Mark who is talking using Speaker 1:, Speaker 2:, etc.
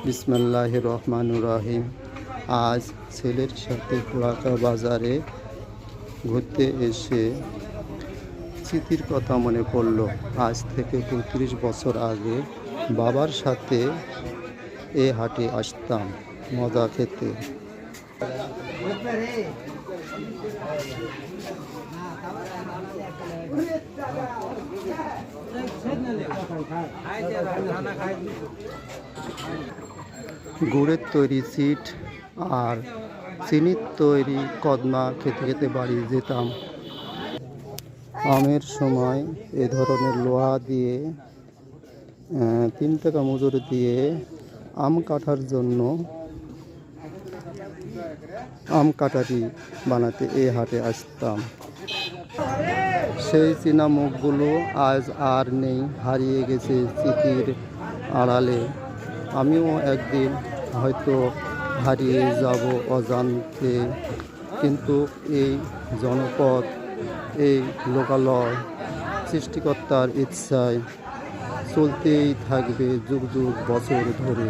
Speaker 1: বিসমিল্লাহির রহমানির রহিম। আজ ছেলের সাথে কুয়াকা বাজারে ঘুরতে এসে স্মৃতির কথা মনে পড়ল। আজ থেকে ৩৫ বছর আগে বাবার সাথে এ হাটে আসতাম মজা খেতে। গুড়ের তৈরি চিট আর চিনির তৈরি কদমা খেতে খেতে বাড়ি যেতাম। আমের সময় এ ধরনের লোহা দিয়ে ৩ টাকা মজুরি দিয়ে আম কাটার জন্য আম কাটারি বানাতে এই হাটে আসতাম। সেই চীনা মুখগুলো আজ আর নেই, হারিয়ে গেছে স্মৃতির আড়ালে। আমিও একদিন হয়তো হারিয়ে যাব অজান্তে, কিন্তু এই জনপদ, এই লোকালয় সৃষ্টিকর্তার ইচ্ছায় চলতেই থাকবে যুগ যুগ বছর ধরে।